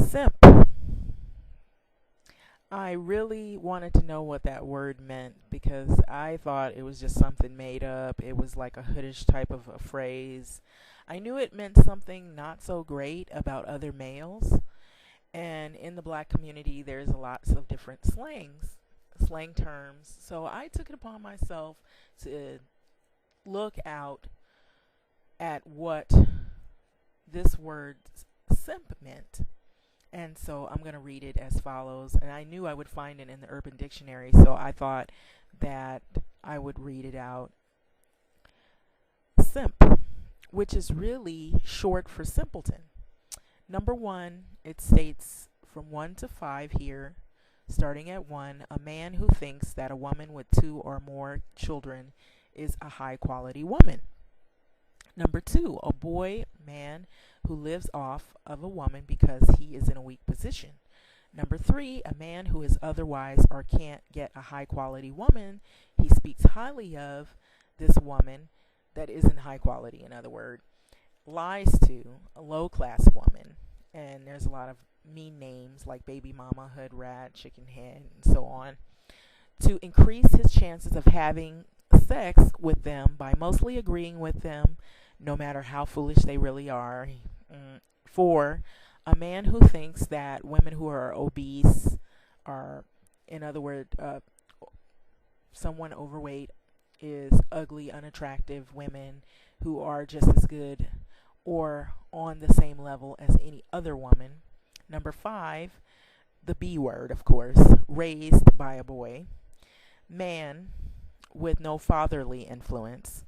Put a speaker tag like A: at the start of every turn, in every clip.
A: Simp. I really wanted to know what that word meant because I thought it was just something made up. It was like a hoodish type of a phrase. I knew it meant something not so great about other males. And in the black community, there's lots of different slang terms. So I took it upon myself to look out at what this word simp meant. And so I'm going to read it as follows. And I knew I would find it in the Urban Dictionary, so I thought that I would read it out. Simp, which is really short for simpleton. Number one, it states from 1 to 5 here, starting at 1, a man who thinks that a woman with 2 or more children is a high quality woman. Number 2, a boy, man who lives off of a woman because he is in a weak position. Number 3, a man who is otherwise or can't get a high quality woman. He speaks highly of this woman that isn't high quality, in other words, lies to a low class woman. And there's a lot of mean names like baby mama, hood rat, chicken head, and so on, to increase his chances of having sex with them by mostly agreeing with them, no matter how foolish they really are. 4, a man who thinks that women who are obese are, in other words, someone overweight is ugly, unattractive women who are just as good or on the same level as any other woman. Number 5, the B word, of course, raised by a boy. Man with no fatherly influence.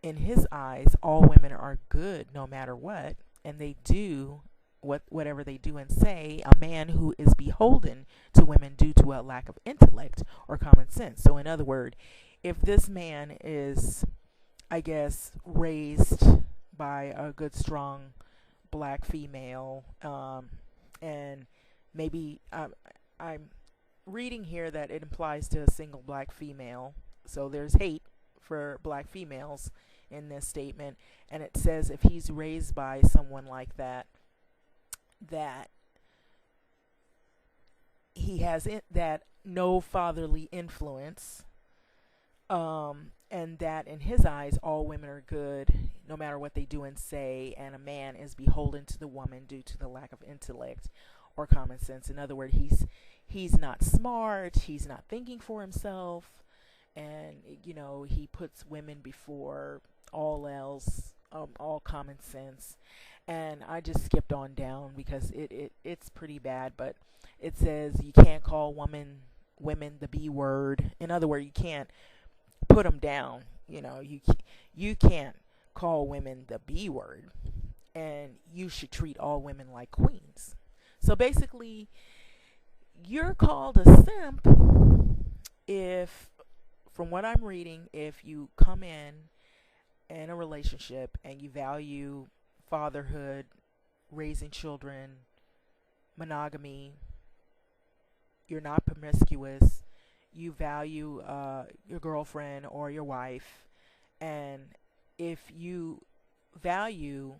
A: In his eyes, all women are good no matter what, and they do whatever they do and say. A man who is beholden to women due to a lack of intellect or common sense. So in other words, if this man is, I guess, raised by a good, strong black female, and maybe I'm reading here that it implies to a single black female, so there's hate for black females in this statement, and it says if he's raised by someone like that, that he has that no fatherly influence, and that in his eyes all women are good no matter what they do and say, and a man is beholden to the woman due to the lack of intellect or common sense. In other words, he's not smart, he's not thinking for himself, and he puts women before all else, all common sense. And I just skipped on down because it's pretty bad, but it says you can't call women the B word. In other words, you can't put them down. You can't call women the B word, and you should treat all women like queens. So basically, you're called a simp if, from what I'm reading, if you come in a relationship and you value fatherhood, raising children, monogamy, you're not promiscuous, you value your girlfriend or your wife, and if you value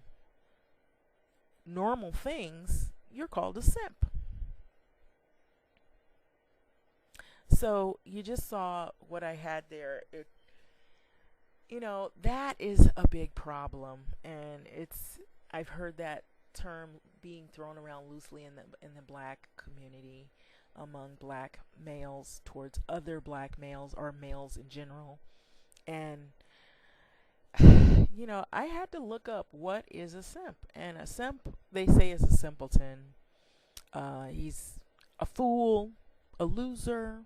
A: normal things, you're called a simp. So you just saw what I had there. That is a big problem, and I've heard that term being thrown around loosely in the black community, among black males towards other black males or males in general. And I had to look up what is a simp. And a simp, they say, is a simpleton. He's a fool, a loser.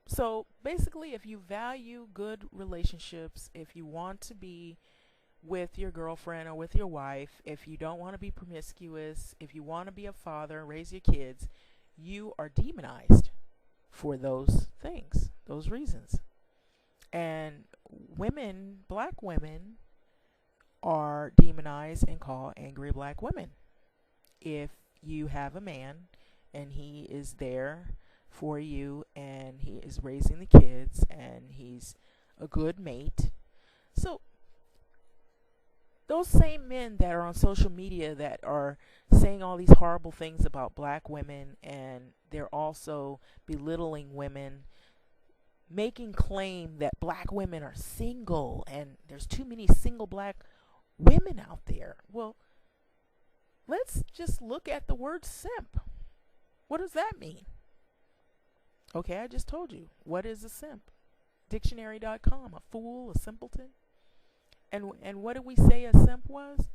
A: So basically, if you value good relationships, if you want to be with your girlfriend or with your wife, if you don't want to be promiscuous, if you want to be a father, raise your kids, you are demonized for those things, those reasons. And women, black women, are demonized and called angry black women. If you have a man and he is there for you and he is raising the kids and he's a good mate. So those same men that are on social media that are saying all these horrible things about black women, and they're also belittling women, making claim that black women are single and there's too many single black women out there. Well, let's just look at the word simp. What does that mean? Okay, I just told you. What is a simp? Dictionary.com, a fool, a simpleton. And what did we say a simp was?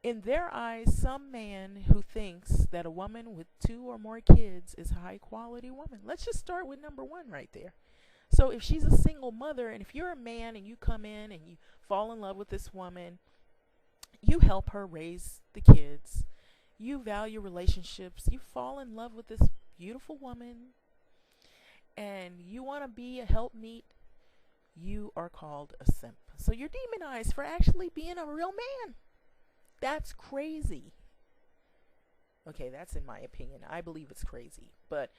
A: In their eyes, some man who thinks that a woman with 2 or more kids is a high quality woman. Let's just start with number 1 right there. So if she's a single mother, and if you're a man and you come in and you fall in love with this woman, you help her raise the kids, you value relationships, you fall in love with this beautiful woman, and you want to be a helpmeet, you are called a simp. So you're demonized for actually being a real man. That's crazy. Okay, that's in my opinion. I believe it's crazy. But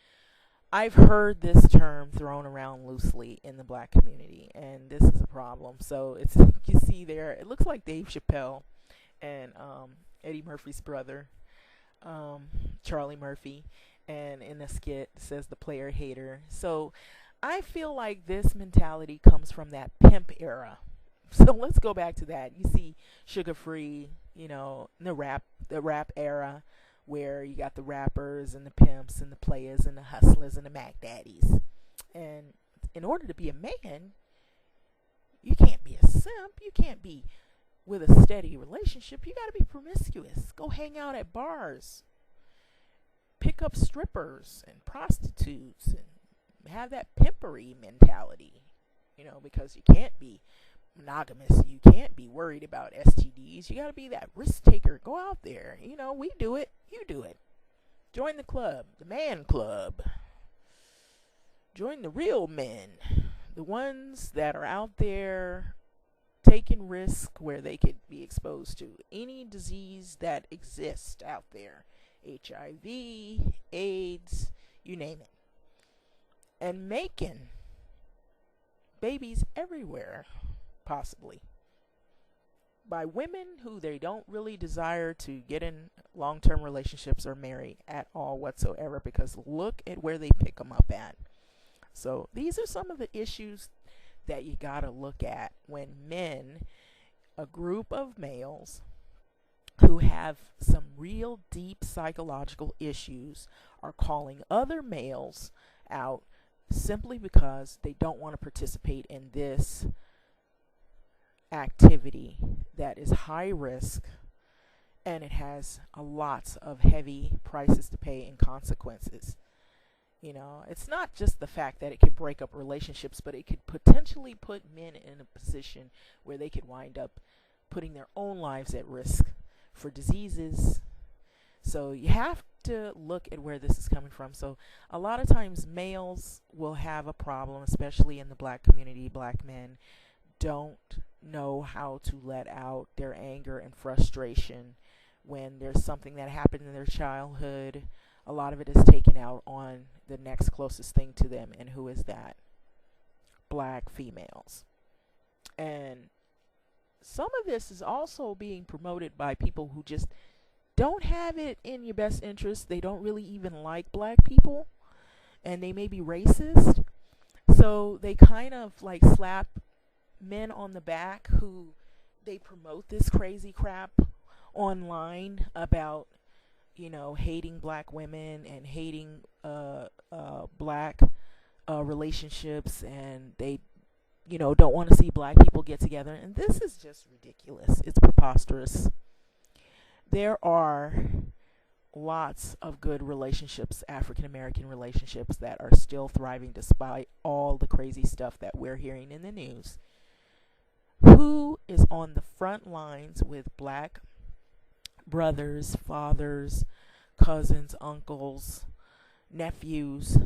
A: I've heard this term thrown around loosely in the black community, and this is a problem. So it's, you see there, it looks like Dave Chappelle and Eddie Murphy's brother, Charlie Murphy, and in the skit it says the player hater. So I feel like this mentality comes from that pimp era. So let's go back to that. You see Sugar Free, you know, the rap era, where you got the rappers and the pimps and the players and the hustlers and the Mac Daddies. And in order to be a man, you can't be a simp. You can't be with a steady relationship. You got to be promiscuous. Go hang out at bars, pick up strippers and prostitutes, and have that pimpery mentality, you know, because you can't be monogamous. You can't be worried about STDs. You got to be that risk taker. Go out there. You know, we do it. You do it. Join the club, the man club. Join the real men, the ones that are out there taking risk where they could be exposed to any disease that exists out there. HIV, AIDS, you name it. And making babies everywhere, possibly, by women who they don't really desire to get in long-term relationships or marry at all whatsoever, because look at where they pick them up at. So these are some of the issues that you gotta look at when men, a group of males who have some real deep psychological issues, are calling other males out simply because they don't want to participate in this activity that is high risk, and it has a lots of heavy prices to pay and consequences. You know, it's not just the fact that it could break up relationships, but it could potentially put men in a position where they could wind up putting their own lives at risk for diseases. So you have to look at where this is coming from. So a lot of times males will have a problem, especially in the black community. Black men don't know how to let out their anger and frustration when there's something that happened in their childhood. A lot of it is taken out on the next closest thing to them, and who is that? Black females. And some of this is also being promoted by people who just don't have it in your best interest. They don't really even like black people, and they may be racist. So they kind of like slap men on the back who they promote this crazy crap online about, you know, hating black women and hating black relationships, and they, you know, don't want to see black people get together. And this is just ridiculous. It's preposterous. There are lots of good relationships, African American relationships, that are still thriving despite all the crazy stuff that we're hearing in the news. Who is on the front lines with black brothers, fathers, cousins, uncles, nephews?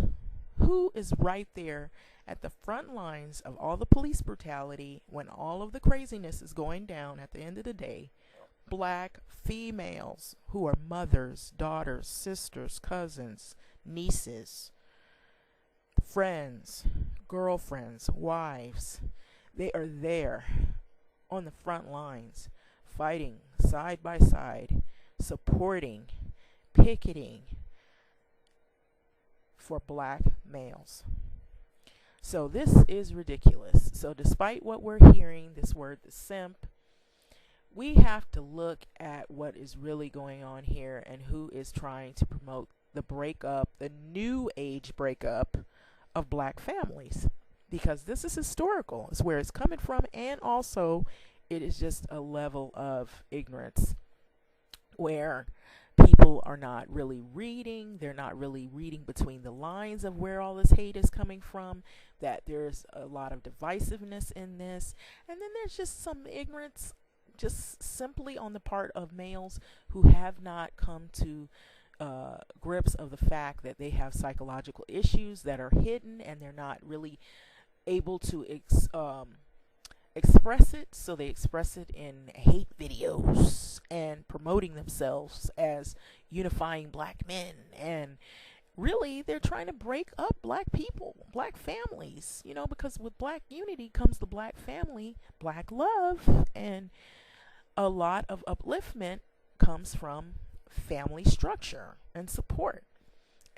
A: Who is right there at the front lines of all the police brutality when all of the craziness is going down at the end of the day? Black females who are mothers, daughters, sisters, cousins, nieces, friends, girlfriends, wives. They are there on the front lines, fighting side by side, supporting, picketing for black males. So this is ridiculous. So despite what we're hearing, this word, the simp, we have to look at what is really going on here and who is trying to promote the breakup, the new age breakup of black families. Because this is historical. It's where it's coming from, and also it is just a level of ignorance where people are not really reading. They're not really reading between the lines of where all this hate is coming from, that there's a lot of divisiveness in this. And then there's just some ignorance just simply on the part of males who have not come to grips of the fact that they have psychological issues that are hidden, and they're not really able to express it, so they express it in hate videos and promoting themselves as unifying black men. And really, they're trying to break up black people, black families, you know, because with black unity comes the black family, black love, and a lot of upliftment comes from family structure and support.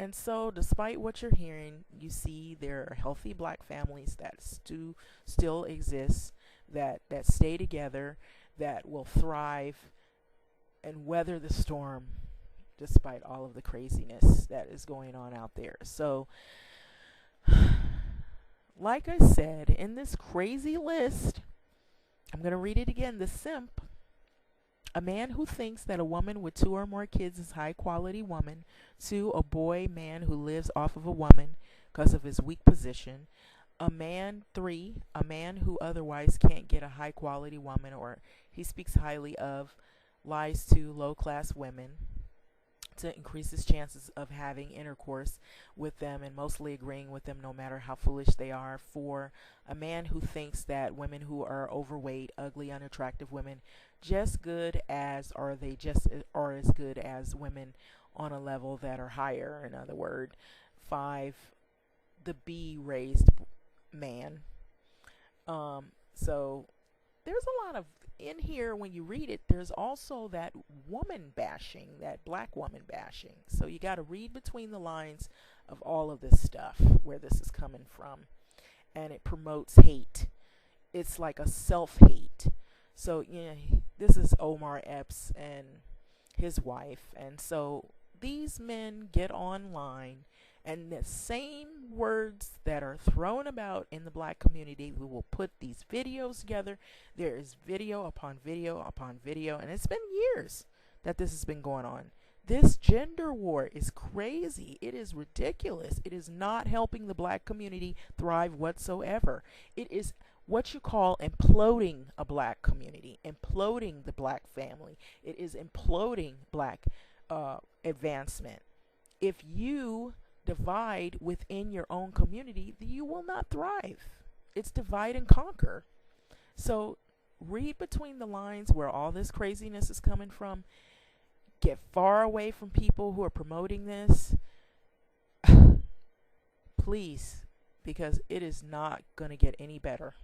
A: And so despite what you're hearing, you see there are healthy black families that still exist, that stay together, that will thrive and weather the storm despite all of the craziness that is going on out there. So like I said, in this crazy list, I'm going to read it again. The simp: a man who thinks that a woman with 2 or more kids is high quality woman. 2, a man who lives off of a woman because of his weak position. 3, a man who otherwise can't get a high quality woman, or he speaks highly of, lies to low class women to increase his chances of having intercourse with them and mostly agreeing with them no matter how foolish they are. 4, a man who thinks that women who are overweight, ugly, unattractive women just good as, or they just are as good as women on a level that are higher, in other words. 5, the B-raised man. So there's a lot of in here. When you read it, there's also that woman bashing, that black woman bashing. So you got to read between the lines of all of this stuff, where this is coming from. And it promotes hate. It's like a self-hate. So yeah, this is Omar Epps and his wife. And so these men get online, and the same words that are thrown about in the black community, we will put these videos together. There is video upon video upon video, and it's been years that this has been going on. This gender war is crazy. It is ridiculous. It is not helping the black community thrive whatsoever. It is what you call imploding a black community, imploding the black family. It is imploding black advancement. If you divide within your own community, you will not thrive. It's divide and conquer. So read between the lines where all this craziness is coming from. Get far away from people who are promoting this. Please, because it is not going to get any better.